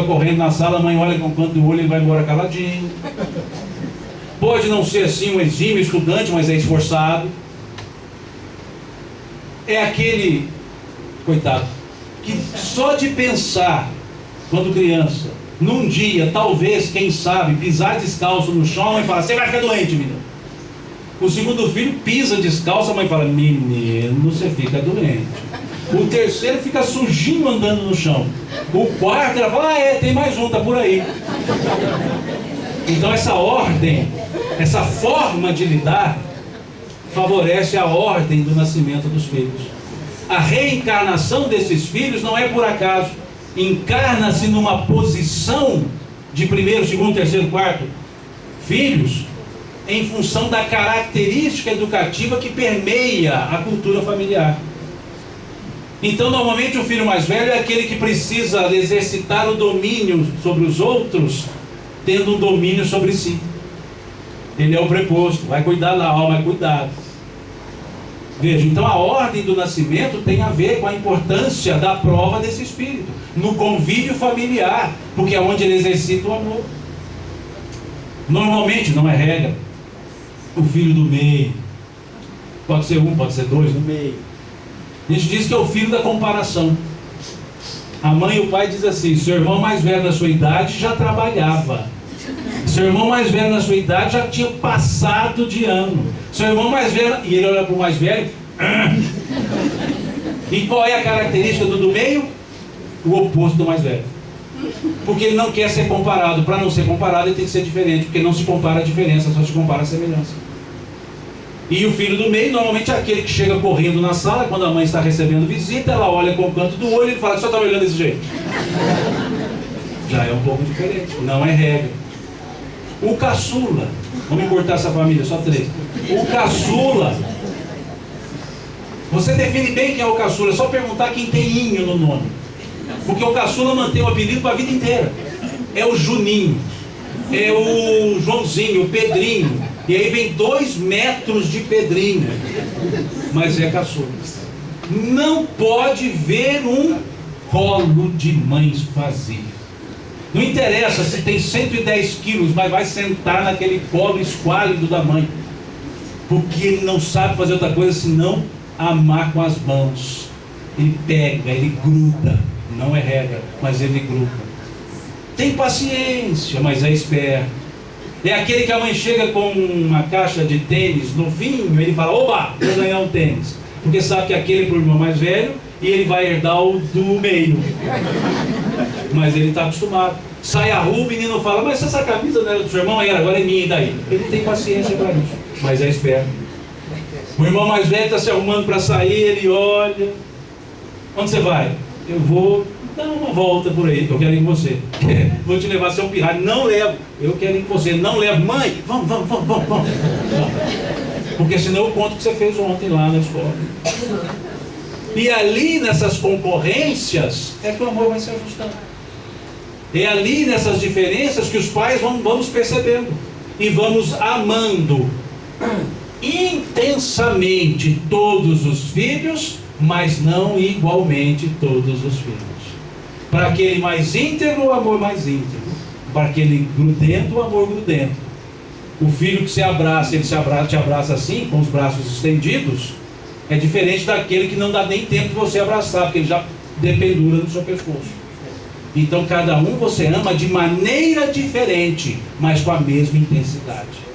correndo na sala, a mãe olha com o canto do olho e vai embora caladinho. Pode não ser assim um exímio estudante, mas é esforçado. É aquele, coitado, que só de pensar, quando criança, num dia, talvez, quem sabe, pisar descalço no chão, e fala, você vai ficar doente, menino. O segundo filho pisa descalço, a mãe fala, menino, você fica doente. O terceiro fica sujinho andando no chão. O quarto, ela fala, tem mais um, tá por aí. Então essa ordem, essa forma de lidar, favorece a ordem do nascimento dos filhos. A reencarnação desses filhos não é por acaso. Encarna-se numa posição de primeiro, segundo, terceiro, quarto filhos, em função da característica educativa que permeia a cultura familiar. Então, normalmente, o filho mais velho é aquele que precisa exercitar o domínio sobre os outros, tendo um domínio sobre si. Ele é o preposto, vai cuidar da alma, é cuidado. Veja, então a ordem do nascimento tem a ver com a importância da prova desse espírito, no convívio familiar, porque é onde ele exercita o amor. Normalmente, não é regra, o filho do meio, pode ser um, pode ser dois, no meio. A gente diz que é o filho da comparação. A mãe e o pai dizem assim, seu irmão mais velho na sua idade já trabalhava. Seu irmão mais velho na sua idade já tinha passado de ano. Seu irmão mais velho, e ele olha para o mais velho. E qual é a característica do meio? O oposto do mais velho. Porque ele não quer ser comparado. Para não ser comparado, ele tem que ser diferente. Porque não se compara a diferença, só se compara a semelhança. E o filho do meio, normalmente, é aquele que chega correndo na sala, quando a mãe está recebendo visita, ela olha com o canto do olho e fala, só está olhando desse jeito. Já é um pouco diferente, não é regra. O caçula, vamos encurtar essa família, só 3. O caçula, você define bem quem é o caçula, é só perguntar quem tem inho no nome. Porque o caçula mantém o apelido para a vida inteira. É o Juninho, é o Joãozinho, o Pedrinho. E aí vem 2 metros de Pedrinho. Mas é caçula. Não pode ver um colo de mães vazio. Não interessa se tem 110 quilos, mas vai sentar naquele colo esquálido da mãe. Porque ele não sabe fazer outra coisa senão amar com as mãos. Ele pega, ele gruda. Não é regra, mas ele gruda. Tem paciência, mas é esperto. É aquele que a mãe chega com uma caixa de tênis novinho, ele fala, oba, vou ganhar um tênis. Porque sabe que aquele é para o irmão mais velho e ele vai herdar o do meio. Mas ele está acostumado. Sai a rua, o menino fala, mas essa camisa não era do seu irmão? Era, agora é minha, e daí? Ele tem paciência para isso, mas é esperto. O irmão mais velho está se arrumando para sair, ele olha. Onde você vai? Eu vou dar uma volta por aí, eu quero ir com você. Vou te levar a ser um pirralho. Não levo, eu quero ir com você. Não levo, mãe, vamos. Porque senão eu conto o que você fez ontem lá na escola. E ali nessas concorrências é que o amor vai se ajustando. É ali nessas diferenças que os pais vamos percebendo e vamos amando intensamente todos os filhos, mas não igualmente todos os filhos. Para aquele mais íntegro, o amor mais íntegro. Para aquele grudento, o amor grudento. O filho que se abraça, ele te abraça assim, com os braços estendidos, é diferente daquele que não dá nem tempo de você abraçar, porque ele já dependura no seu pescoço. Então cada um você ama de maneira diferente, mas com a mesma intensidade.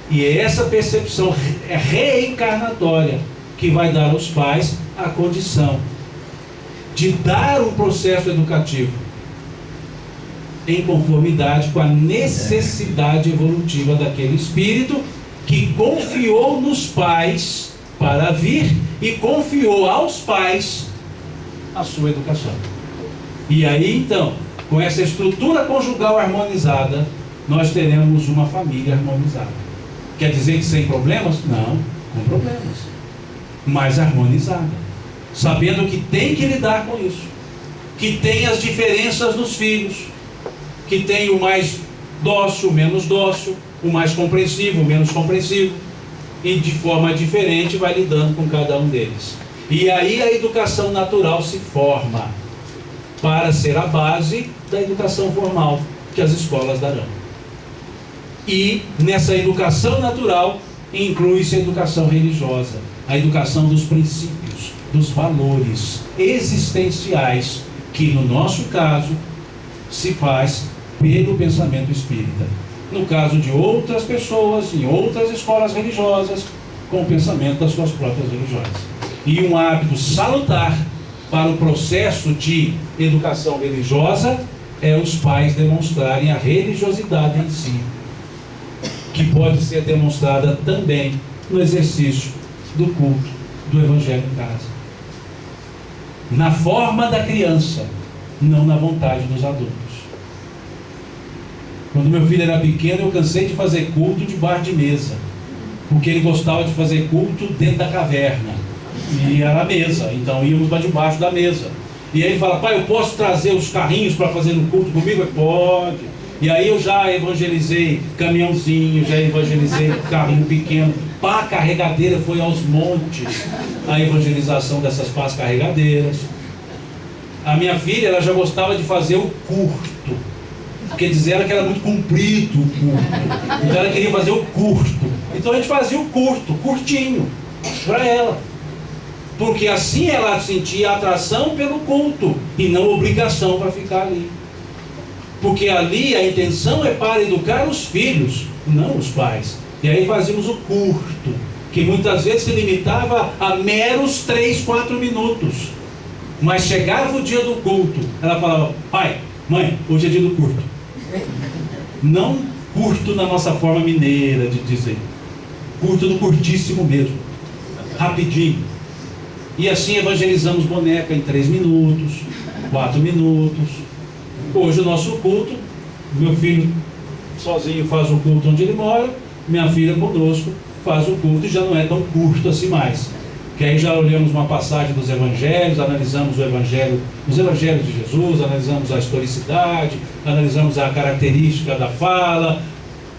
E é essa percepção reencarnatória que vai dar aos pais a condição de dar um processo educativo em conformidade com a necessidade evolutiva daquele espírito que confiou nos pais para vir e confiou aos pais a sua educação. E aí então, com essa estrutura conjugal harmonizada, nós teremos uma família harmonizada. Quer dizer que sem problemas? Não, com problemas, mas harmonizada, sabendo que tem que lidar com isso, que tem as diferenças dos filhos, que tem o mais dócil, o menos dócil, o mais compreensivo, o menos compreensivo, e de forma diferente vai lidando com cada um deles. E aí a educação natural se forma. para ser a base da educação formal que as escolas darão. E nessa educação natural inclui-se a educação religiosa, a educação dos princípios, dos valores existenciais, que no nosso caso se faz pelo pensamento espírita. No caso de outras pessoas, em outras escolas religiosas, com o pensamento das suas próprias religiões. E um hábito salutar para o processo de educação religiosa é os pais demonstrarem a religiosidade em si, que pode ser demonstrada também no exercício do culto do Evangelho em casa. Na forma da criança, não na vontade dos adultos. Quando meu filho era pequeno, eu cansei de fazer culto debaixo de mesa, porque ele gostava de fazer culto dentro da caverna, e era a mesa, então íamos para debaixo da mesa. E aí ele fala: pai, eu posso trazer os carrinhos para fazer no culto comigo? Eu, pode. E aí eu já evangelizei caminhãozinho, já evangelizei carrinho pequeno, pá carregadeira, foi aos montes a evangelização dessas pás carregadeiras. A minha filha, ela já gostava de fazer o curto, porque dizer que era muito comprido o curto, então ela queria fazer o curto. Então a gente fazia o curto, curtinho, para ela, porque assim ela sentia atração pelo culto e não obrigação para ficar ali. Porque ali a intenção é para educar os filhos, não os pais. E aí fazíamos o curto, que muitas vezes se limitava a meros 3, 4 minutos. Mas chegava o dia do culto, ela falava: pai, mãe, hoje é dia do curto. Não curto na nossa forma mineira de dizer, curto do curtíssimo mesmo, rapidinho. E assim evangelizamos boneca em 3 minutos, 4 minutos. Hoje o nosso culto, meu filho sozinho faz o culto onde ele mora, minha filha conosco faz o culto, e já não é tão curto assim mais. Que aí já olhamos uma passagem dos evangelhos, analisamos o evangelho, os evangelhos de Jesus, analisamos a historicidade, analisamos a característica da fala,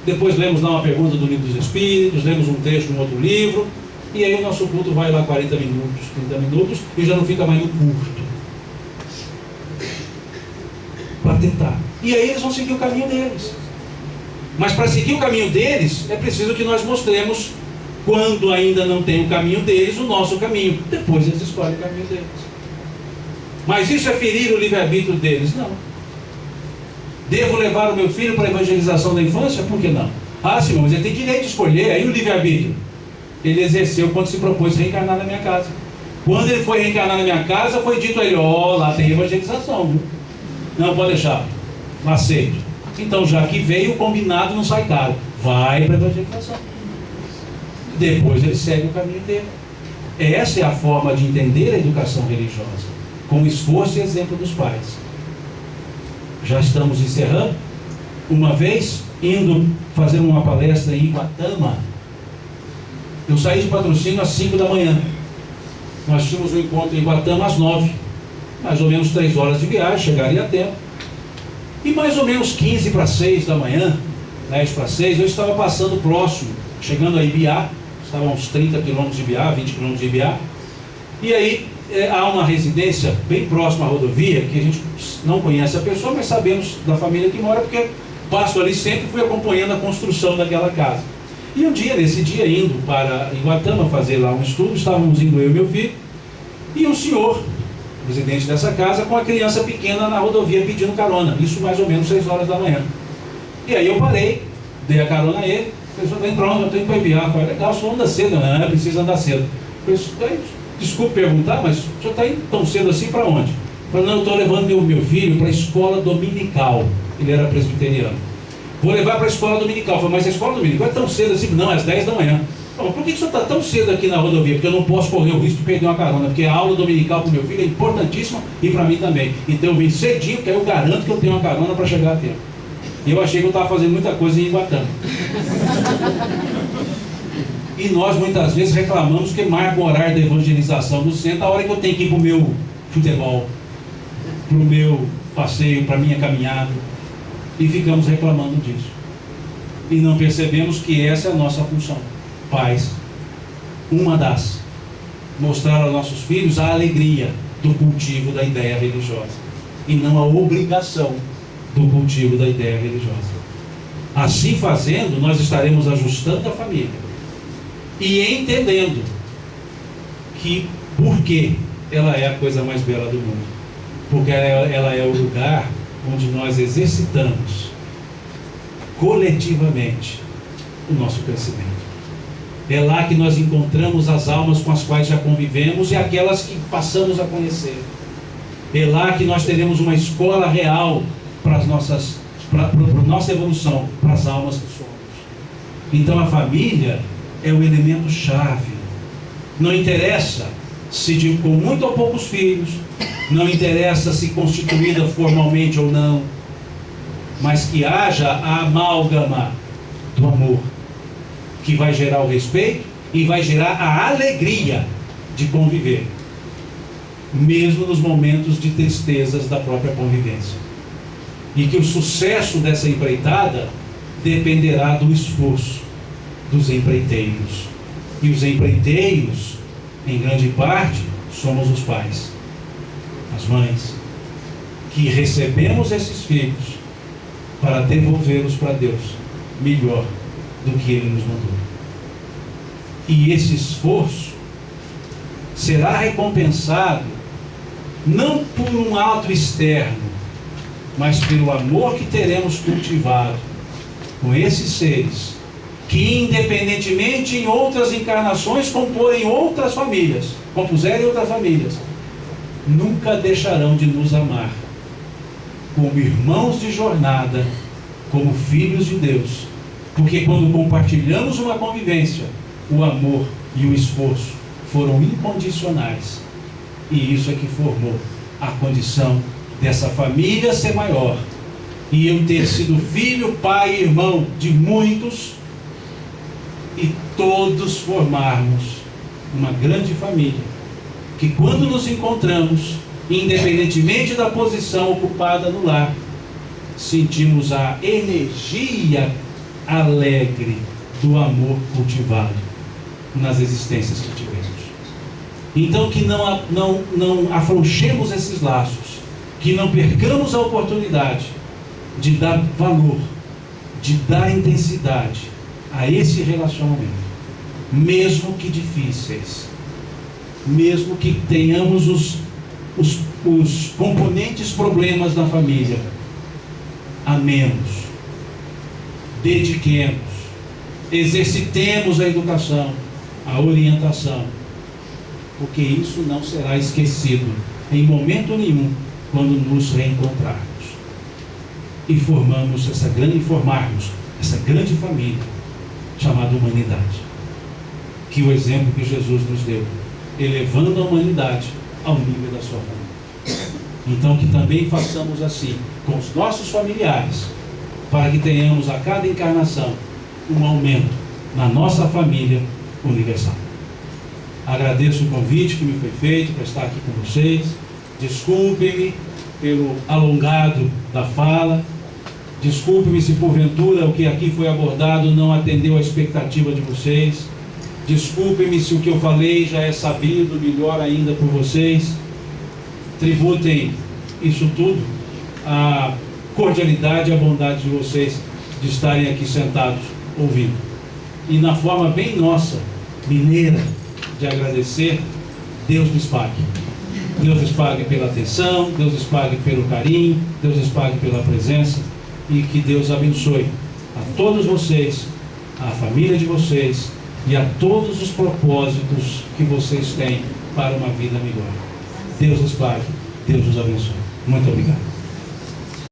depois lemos lá uma pergunta do Livro dos Espíritos, lemos um trecho de um outro livro, e aí o nosso culto vai lá 40 minutos, 30 minutos, e já não fica mais no curto. Para tentar. E aí eles vão seguir o caminho deles. Mas para seguir o caminho deles, é preciso que nós mostremos, quando ainda não tem o caminho deles, o nosso caminho. Depois eles escolhem o caminho deles. Mas isso é ferir o livre-arbítrio deles? Não. Devo levar o meu filho para a evangelização da infância? Por que não? Ah, sim, mas ele tem direito de escolher. Aí o livre-arbítrio ele exerceu quando se propôs reencarnar na minha casa. Quando ele foi reencarnar na minha casa, foi dito a ele: ó, lá tem evangelização, viu? Não, pode deixar, não aceito. Então, já que veio, o combinado não sai caro. Vai para a evangelização. Depois ele segue o caminho dele. Essa é a forma de entender a educação religiosa, com esforço e exemplo dos pais. Já estamos encerrando. Uma vez, indo fazer uma palestra em Iguatama, eu saí de Patrocínio às 5 da manhã. Nós tínhamos um encontro em Iguatama às 9. Mais ou menos 3 horas de viagem, chegaria a tempo. E mais ou menos 15 para 6 da manhã, 10 para 6, eu estava passando próximo, chegando a Ibiá, estava a uns 30 quilômetros de Ibiá, 20 quilômetros de Ibiá. E aí há uma residência bem próxima à rodovia, que a gente não conhece a pessoa, mas sabemos da família que mora, porque passo ali sempre, fui acompanhando a construção daquela casa. E um dia, nesse dia, indo para Iguatama fazer lá um estudo, estávamos indo eu e meu filho, e um senhor, presidente dessa casa, com a criança pequena na rodovia pedindo carona, isso mais ou menos 6 horas da manhã. E aí eu parei, dei a carona a ele, a pessoa está indo para onde? Eu estou indo para Ibiá. Falei: legal, o senhor anda cedo, não, precisa andar cedo. Falei: desculpe perguntar, mas o senhor está indo tão cedo assim para onde? Falei: não, eu estou levando meu filho para a escola dominical, ele era presbiteriano. Vou levar para a escola dominical. Falei: mas a escola dominical é tão cedo assim? Não, é às 10 da manhã. Bom, por que o senhor está tão cedo aqui na rodovia? Porque eu não posso correr o risco de perder uma carona, porque a aula dominical para o meu filho é importantíssima e para mim também. Então eu vim cedinho, porque aí eu garanto que eu tenho uma carona para chegar a tempo. E eu achei que eu estava fazendo muita coisa em Iguatama. E nós muitas vezes reclamamos que marca o horário da evangelização do centro, a hora que eu tenho que ir para o meu futebol, para o meu passeio, para a minha caminhada. E ficamos reclamando disso. E não percebemos que essa é a nossa função. Pais, uma das, mostrar aos nossos filhos a alegria do cultivo da ideia religiosa. e não a obrigação do cultivo da ideia religiosa. Assim fazendo, nós estaremos ajustando a família e entendendo que por que ela é a coisa mais bela do mundo. Porque ela é o lugar onde nós exercitamos coletivamente o nosso crescimento. É lá que nós encontramos as almas com as quais já convivemos e aquelas que passamos a conhecer. É lá que nós teremos uma escola real para a nossa evolução, para as almas que somos. Então a família é o elemento chave. Não interessa se com muito ou poucos filhos, não interessa se constituída formalmente ou não, mas que haja a amálgama do amor, que vai gerar o respeito e vai gerar a alegria de conviver, mesmo nos momentos de tristezas da própria convivência. E que o sucesso dessa empreitada dependerá do esforço dos empreiteiros. E os empreiteiros, em grande parte, somos os pais, as mães, que recebemos esses filhos para devolvê-los para Deus melhor do que Ele nos mandou. E esse esforço será recompensado não por um ato externo, mas pelo amor que teremos cultivado com esses seres, que independentemente em outras encarnações compuserem outras famílias, nunca deixarão de nos amar como irmãos de jornada, como filhos de Deus. Porque quando compartilhamos uma convivência, o amor e o esforço foram incondicionais. E isso é que formou a condição dessa família ser maior. E eu ter sido filho, pai e irmão de muitos, e todos formarmos uma grande família, que quando nos encontramos, independentemente da posição ocupada no lar, sentimos a energia alegre do amor cultivado nas existências que tivemos. Então que não afrouxemos esses laços, que não percamos a oportunidade de dar valor, de dar intensidade a esse relacionamento, mesmo que difíceis, mesmo que tenhamos os componentes problemas da família. Amemos, dediquemos, exercitemos a educação, a orientação, porque isso não será esquecido em momento nenhum quando nos reencontrarmos e formarmos essa grande família chamada humanidade, que o exemplo que Jesus nos deu, elevando a humanidade ao nível da sua família. Então que também façamos assim com os nossos familiares, para que tenhamos a cada encarnação um aumento na nossa família universal. Agradeço o convite que me foi feito para estar aqui com vocês. Desculpem-me pelo alongado da fala. Desculpe-me se porventura o que aqui foi abordado não atendeu a expectativa de vocês. Desculpe-me se o que eu falei já é sabido melhor ainda por vocês. Tributem isso tudo à cordialidade e à bondade de vocês de estarem aqui sentados ouvindo. E na forma bem nossa, mineira, de agradecer, Deus lhes pague. Deus lhes pague pela atenção, Deus lhes pague pelo carinho, Deus lhes pague pela presença, e que Deus abençoe a todos vocês, a família de vocês e a todos os propósitos que vocês têm para uma vida melhor. Deus lhes pague, Deus os abençoe. Muito obrigado.